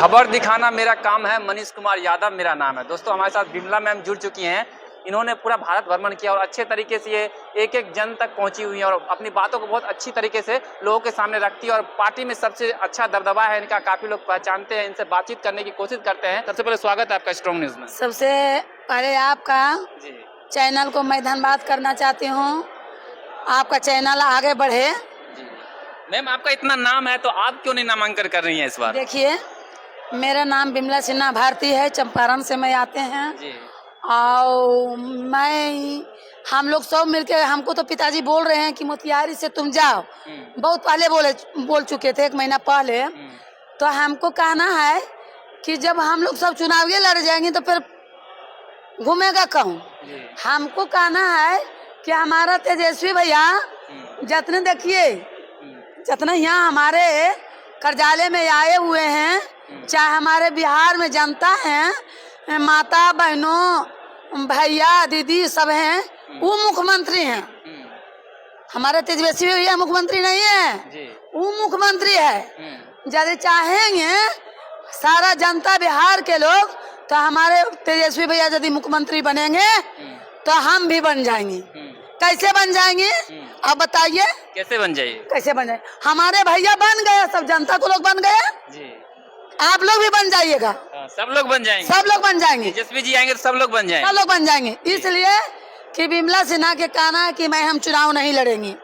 खबर दिखाना मेरा काम है। मनीष कुमार यादव मेरा नाम है। दोस्तों हमारे साथ बिमला मैम जुड़ चुकी हैं। इन्होंने पूरा भारत भ्रमण किया और अच्छे तरीके से ये एक एक जन तक पहुंची हुई है और अपनी बातों को बहुत अच्छी तरीके से लोगों के सामने रखती है और पार्टी में सबसे अच्छा दबदबा है इनका। काफी लोग पहचानते हैं, इनसे बातचीत करने की कोशिश करते हैं। सबसे पहले स्वागत है आपका स्ट्रॉन्ग न्यूज में। सबसे पहले आपका चैनल को मैं धन्यवाद करना चाहती हूँ। आपका चैनल आगे बढ़े। मैम आपका इतना नाम है तो आप क्यों नहीं नामांकन कर रही हैं इस बार? देखिए, मेरा नाम बिमला सिन्हा भारती है, चंपारण से मैं आते हैं जी। और हम लोग सब मिलके, हमको तो पिताजी बोल रहे हैं कि मोतिहारी से तुम जाओ। बहुत पहले बोल चुके थे, 1 महीना पहले। तो हमको कहना है कि जब हम लोग सब चुनाव लड़ जाएंगे तो फिर घूमेगा कहूँ। हमको कहना है कि हमारा तेजस्वी भैया जितने देखिए, जितना यहाँ हमारे कार्यालय में आए हुए हैं, चाहे हमारे बिहार में जनता है, माता बहनों भैया दीदी सब हैं, वो मुख्यमंत्री हैं। हमारे तेजस्वी भैया मुख्यमंत्री नहीं है, वो मुख्यमंत्री है। यदि चाहेंगे सारा जनता बिहार के लोग तो हमारे तेजस्वी भैया यदि मुख्यमंत्री बनेंगे तो हम भी बन जाएंगे। कैसे बन जाएंगे आप बताइए? कैसे बन जाइए? कैसे बन जाए? हमारे भैया बन गए, सब जनता को लोग बन गए। आप लोग भी बन जाइएगा। सब लोग बन जाएंगे। सब लोग बन जाएंगे। तेजस्वी जी आएंगे तो सब लोग बन जाएंगे। सब लोग बन जाएंगे। इसलिए कि बिमला सिन्हा के कहना है कि मैं हम चुनाव नहीं लड़ेंगे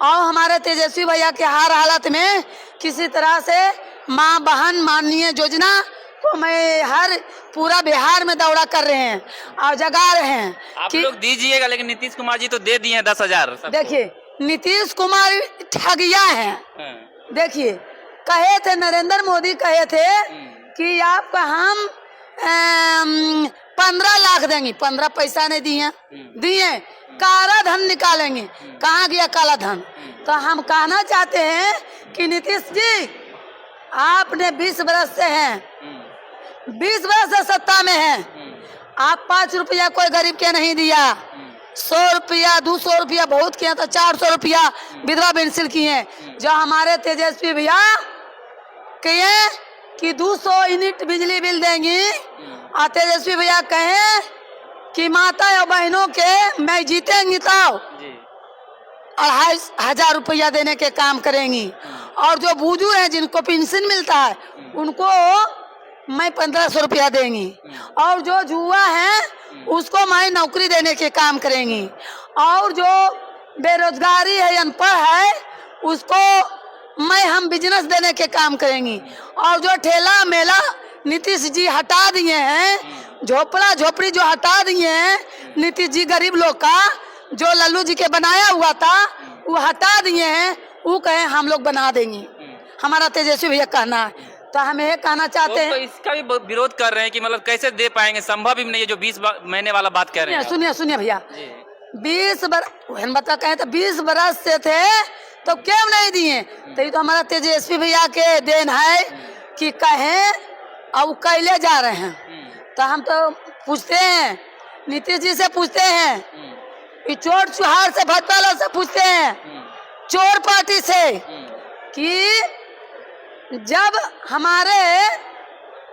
और हमारे तेजस्वी भैया के हर हालत में किसी तरह से माँ बहन माननीय योजना को मैं हर पूरा बिहार में दौड़ा कर रहे हैं और जगा रहे हैं। आप लोग दीजिएगा, लेकिन नीतीश कुमार जी तो दे दिए हैं 10,000। देखिए, नीतीश कुमार ठगिया है। देखिए, कहे थे नरेंद्र मोदी कहे थे कि आपका हम 15 लाख देंगे। 15 पैसा नहीं दिए। काला धन निकालेंगे। कहाँ गया काला धन? तो हम कहना चाहते हैं कि नीतीश जी, आपने 20 बरस से हैं, 20 बरस से सत्ता में हैं, आप 5 रुपया कोई गरीब के नहीं दिया। 100 रुपया 200 रुपया बहुत किया था, 400 रुपया विधवा पेंशन किए। जो हमारे तेजस्वी भैया कहे कि 200 यूनिट बिजली बिल देंगी और तेजस्वी भैया कहे कि माता और बहनों के मैं जीतेंगी तो 2,500 रुपया देने के काम करेंगी। और जो बुजुर्ग हैं जिनको पेंशन मिलता है उनको मैं 1500 रुपया देंगी। और जो जुआ है उसको मैं नौकरी देने के काम करेंगी। और जो बेरोजगारी है, अनपढ़ है, उसको हम बिजनेस देने के काम करेंगी। और जो ठेला मेला नीतीश जी हटा दिए हैं, झोपड़ा झोपड़ी जो हटा दिए हैं नीतीश जी, गरीब लोग का जो लल्लू जी के बनाया हुआ था वो हटा दिए हैं, वो कहे हम लोग बना देंगे। हमारा तेजस्वी भैया कहना है। तो हम ये कहना चाहते हैं, तो इसका भी विरोध कर रहे हैं कि मतलब कैसे दे पाएंगे, संभव ही नहीं है। जो 20 महीने वाला बात कह रहे हैं। सुनिए भैया, 20 बरस से थे तो क्यों नहीं दिए? तो ये तो हमारा तेजस्वी भैया के देन है कि कहें अब कैले जा रहे हैं। तो हम तो पूछते हैं, नीतीश जी से पूछते हैं, कि चोर चुहार से भटवालों से पूछते हैं, चोर पार्टी से, कि जब हमारे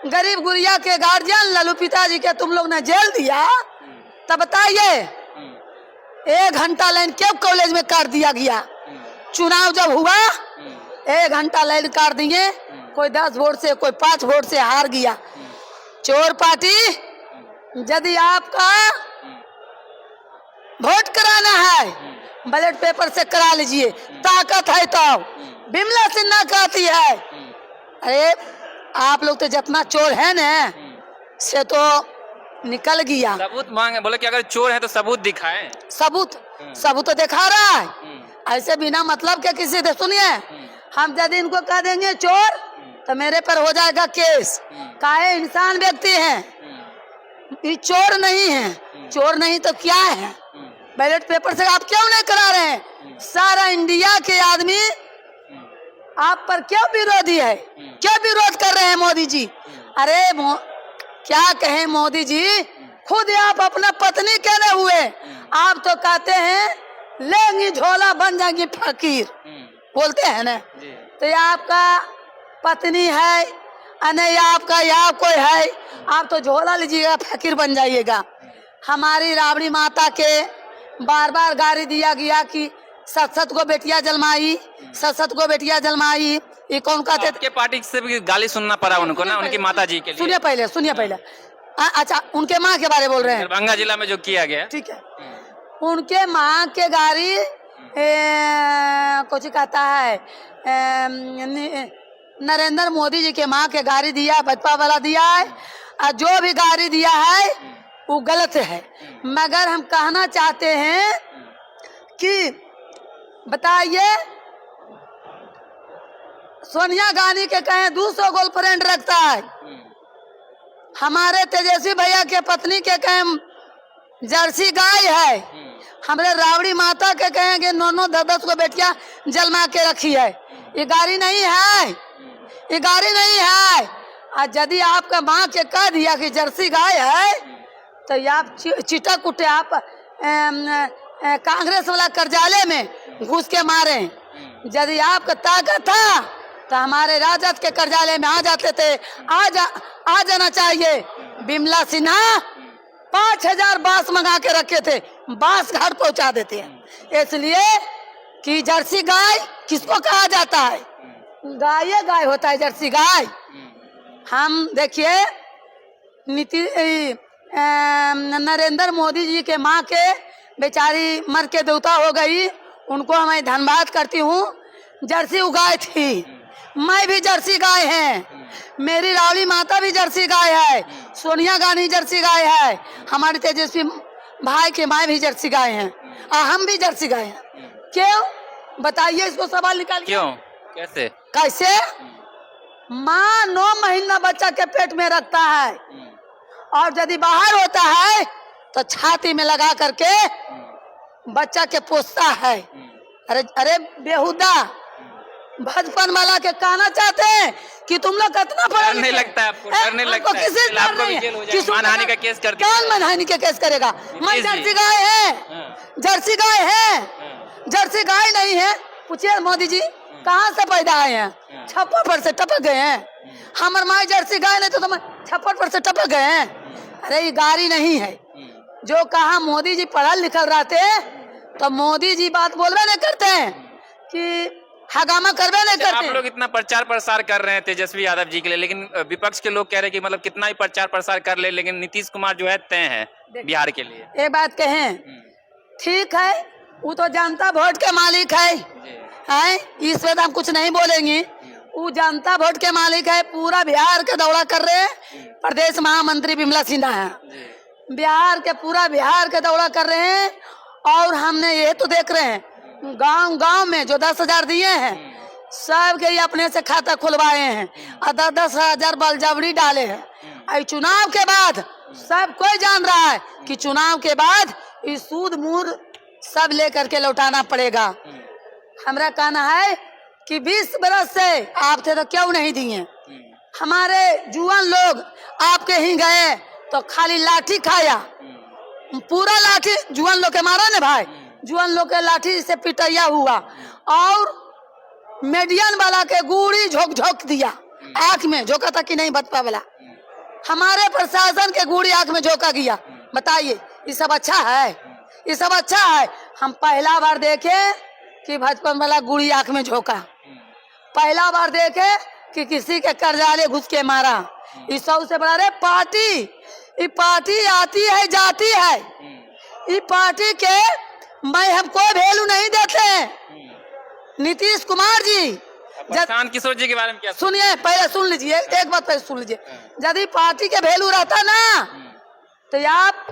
गरीब गुड़िया के गार्जियन लल्लू पिताजी के तुम लोग ने जेल दिया, तब बताइए 1 घंटा लाइन क्यों कॉलेज में काट दिया गया? चुनाव जब हुआ 1 घंटा लाइन काट दिए, कोई 10 वोट से कोई 5 वोट से हार गया। चोर पार्टी, यदि आपका वोट कराना है बैलेट पेपर से करा लीजिए, ताकत है तो। बिमला सिन्हा कहती है, अरे आप लोग तो जितना चोर है न से तो निकल गया। सबूत मांगे, बोले कि अगर चोर है तो सबूत दिखाएं। सबूत तो दिखा रहा है। ऐसे बिना मतलब के किसी से, सुनिए, हम यदि इनको कह देंगे चोर तो मेरे पर हो जाएगा केस। काहे इंसान व्यक्ति है, ये चोर नहीं है। चोर नहीं तो क्या है? बैलेट पेपर से आप क्यों नहीं करा रहे हैं? सारा इंडिया के आदमी आप पर क्यों विरोधी है? क्यों विरोध कर रहे हैं मोदी जी? अरे क्या कहें मोदी जी, खुद आप अपना पत्नी कहने हुए, आप तो कहते हैं लेंगी झोला बन जाएंगी फकीर, बोलते हैं ना। तो ये आपका पत्नी है, नहीं आपका या कोई है, आप तो झोला लीजिएगा फकीर बन जाइएगा। हमारी राबड़ी माता के बार बार गाली दिया गया कि सत को बेटिया जलमाई, सत को बेटिया जलमाई। ये कौन कहते थे? आपके पार्टी से भी गाली सुनना पड़ा उनको ना, उनकी माता जी के लिए। सुनिए पहले अच्छा उनके माँ के बारे बोल रहे हैं। दरभंगा जिला में जो किया गया, ठीक है, उनके माँ के गाड़ी कुछ कहता है नरेंद्र मोदी जी के माँ के गाड़ी दिया, भाजपा वाला दिया है, और जो भी गाड़ी दिया है वो गलत है। मगर हम कहना चाहते हैं कि बताइए, सोनिया गांधी के कहें 200 गर्लफ्रेंड रखता है, हमारे तेजस्वी भैया के पत्नी के कहें जर्सी गाय है, हमारे राबड़ी माता के कहेंगे 9-10 को बेटिया जलमा के रखी है। ये गाड़ी नहीं है, ये गाड़ी नहीं है। और यदि आपका माँ के कह दिया कि जर्सी गाय है तो ये आप चिटा कुटे आप कांग्रेस वाला कार्यालय में घुस के मारे। यदि आपका ताकत था तो हमारे राजद के कार्यालय में आ जाते थे। आ जाना चाहिए। बिमला सिन्हा 5000 बांस मंगा के रखे थे, बांस घर पहुंचा देते हैं। इसलिए कि जर्सी गाय किसको कहा जाता है? गाय होता है जर्सी गाय। हम देखिए नरेंद्र मोदी जी के माँ के बेचारी मर के देवता हो गई, उनको मैं धन्यवाद करती हूँ। जर्सी उगाई थी, मैं भी जर्सी गाय है, मेरी रावड़ी माता भी जर्सी गाय है, सोनिया गांधी जर्सी गाय है, हमारे तेजस्वी भाई के माँ भी जर्सी गाय हैं, और हम भी जर्सी गाय हैं। क्यों बताइए, इसको सवाल निकाल। क्यों, कैसे कैसे? माँ 9 महीना बच्चा के पेट में रखता है, और यदि बाहर होता है तो छाती में लगा करके बच्चा के पोसता है। अरे बेहुदा बचपन वाला के कहना चाहते हैं कि तुम लोग कितना पढ़े नहीं लगता है आपको? डर नहीं लगता है? किसी आपको भी जेल हो जाएगा, मानहानि का केस कर दिया। कौन मानहानि का केस करेगा? मैं जर्सी गाय है, जर्सी गाय है, जर्सी गाय नहीं है। पूछिए मोदी जी कहाँ से पैदा आए हैं? छप्पर पर से टपक गए हैं। हमार माँ जर्सी गाय नहीं तो छप्पर पर से टपक गए हैं। अरे ये गाड़ी नहीं है। जो कहा मोदी जी पढ़ल लिखल रहते तो मोदी जी बात बोलबे नहीं करते हैं कि हगामा करबे नहीं करते। आप लोग इतना प्रचार प्रसार कर रहे हैं तेजस्वी यादव जी के लिए, लेकिन विपक्ष के लोग कह रहे हैं कि मतलब कितना ही प्रचार प्रसार कर ले, लेकिन नीतीश कुमार जो है तय है बिहार के लिए। एक बात कहें, ठीक है, वो तो जनता वोट के मालिक है, इस पे हम कुछ नहीं बोलेंगे। वो जनता वोट के मालिक है, पूरा बिहार का दौरा कर रहे हैं। प्रदेश महामंत्री बिमला सिन्हा है, बिहार के पूरा बिहार का दौरा कर रहे हैं। और हमने ये तो देख रहे हैं गांव में जो 10,000 दिए हैं सब के अपने से खाता खुलवाए हैं, और 10,000 बलजबरी डाले हैं। चुनाव के बाद सब कोई जान रहा है कि चुनाव के बाद इस सूद मूर सब लेकर के लौटाना पड़ेगा। हमारा कहना है कि 20 बरस से आप थे तो क्यों नहीं दिए? हमारे जुआन लोग आपके ही गए तो खाली लाठी खाया, पूरा लाठी जुआन लोग के मारा ने भाई, जुआन लोग के लाठी से पिटैया हुआ, और मीडियन वाला के गुड़ी झोंक दिया, आँख में झोंका था कि नहीं बचपा वाला, हमारे प्रशासन के गुड़ी आँख में झोंका गया। बताइए ये सब अच्छा है? ये सब अच्छा है? हम पहला बार देखे कि बचपन वाला गुड़ी आँख में झोंका, पहला बार देखे कि किसी के कार्यालय घुस के मारा। इस सबसे बड़ा रे पार्टी, ये पार्टी आती है जाती है, ये पार्टी के मैं हमको वैल्यू नहीं देते। नीतीश कुमार जी, प्रशांत किशोर जी के बारे में क्या? सुनिए पहले, सुन लीजिए, एक बात पहले सुन लीजिए। यदि पार्टी के वैल्यू रहता ना तो आप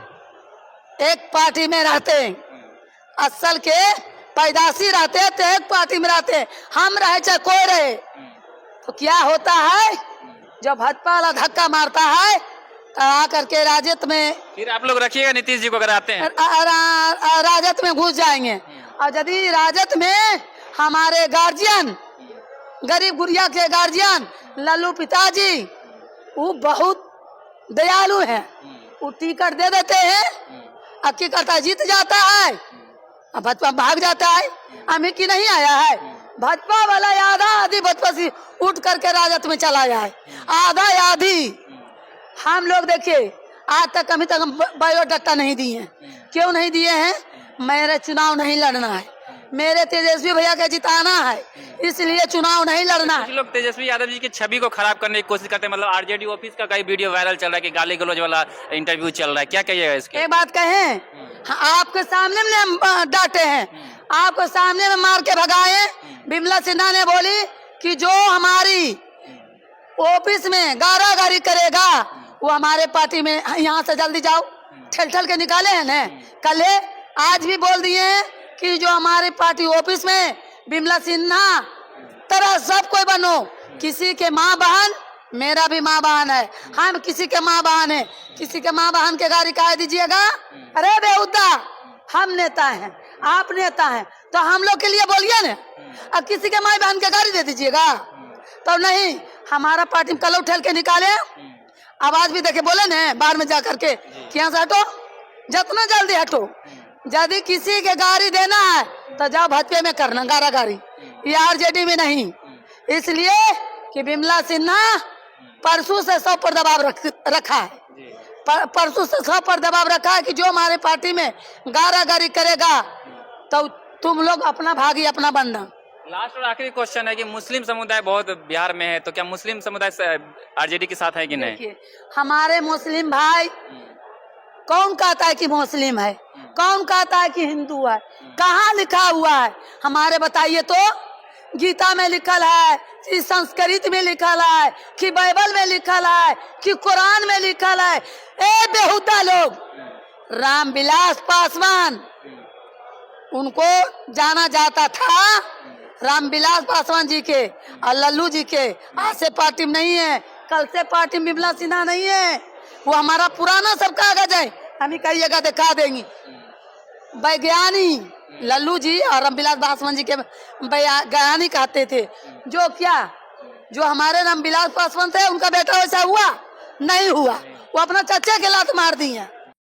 एक पार्टी में रहते, असल के पैदाशी रहते तो एक पार्टी में रहते। हम रहे चाहे कोई रहे, तो क्या होता है जब भाजपा वाला धक्का मारता है तो आकर के राजद में, फिर आप लोग रखिएगा नीतीश जी को अगर आते हैं, राजद में घुस जाएंगे। और यदि राजद में हमारे गार्जियन, गरीब गुड़िया के गार्जियन लल्लू पिताजी, वो बहुत दयालु हैं, वो टिकट दे देते हैं, अब की करता जीत जाता है, अब भाजपा भाग जाता है। अमित की नहीं आया है, भाजपा वाला आधा आधी भाजपा से उठ करके राजद में चला जाए, आधा आधी। हम लोग देखिए आज तक अभी तक बायोडाटा नहीं दिए हैं। क्यों नहीं दिए हैं? मेरे चुनाव नहीं लड़ना है, मेरे तेजस्वी भैया के जिताना है, इसलिए चुनाव नहीं लड़ना कुछ है। लोग तेजस्वी यादव जी की छवि को खराब करने की कोशिश करते हैं, मतलब आरजेडी ऑफिस का कई वीडियो वायरल चल रहा है कि गाली गलौज वाला इंटरव्यू चल रहा है, क्या कहिएगा इसके? एक बात कहें, हाँ, आपके सामने में हम डांटे हैं, आपके सामने में मार के भगाए। बिमला सिन्हा ने बोली कि जो हमारी ऑफिस में गारागारी करेगा वो हमारे पार्टी में, यहाँ से जल्दी जाओ, ठेल ठेल के निकाले हैं ना। कल आज भी बोल दिए हैं कि जो हमारे पार्टी ऑफिस में बिमला सिन्हा तरह सब कोई बनो, किसी के माँ बहन, मेरा भी माँ बहन है, हम किसी के माँ बहन है, किसी के माँ बहन के गाड़ी कह दीजिएगा। अरे बेहुदा, हम नेता हैं, आप नेता हैं, तो हम लोग के लिए बोलिए ना। अब किसी के माँ बहन के गाड़ी दे दीजिएगा तो नहीं, हमारा पार्टी में कल उठेल के निकाले, आवाज भी देखे बोले ना बाहर में जा करके कि यहाँ से हटो, जितना जल्दी हटो। यदि किसी के गाड़ी देना है तो जाओ भाजपा में करना गारागारी, ये आरजेडी में नहीं। इसलिए कि बिमला सिन्हा परसों से 100 पर दबाव रखा है, परसों से 100 पर दबाव रखा है कि जो हमारे पार्टी में गारागारी करेगा तो तुम लोग अपना भागी अपना बनना। लास्ट और आखिरी क्वेश्चन है कि मुस्लिम समुदाय बहुत बिहार में है, तो क्या मुस्लिम समुदाय आरजेडी के साथ है कि नहीं? देखिए, हमारे मुस्लिम भाई, कौन कहता है कि मुस्लिम है, कौन कहता है कि हिंदू है? कहाँ लिखा हुआ है हमारे, बताइए तो। गीता में लिखल है कि संस्कृत में लिखल है कि बाइबल में लिखल है कि कुरान में लिखल है? ए बेहुदा लोग, रामविलास पासवान उनको जाना जाता था, रामविलास पासवान जी के और लल्लू जी के। आज से पार्टी में नहीं है, कल से पार्टी में बिमला सिन्हा नहीं है, वो हमारा पुराना सब कागज है, हम ही कहिएगा दिखा देंगे। वैज्ञानिक लल्लू जी और रामविलास पासवान जी के वैज्ञानिक कहते थे, जो क्या जो हमारे रामविलास पासवान थे उनका बेटा वैसा हुआ नहीं हुआ, वो अपना चच्चे के लात मार दिए।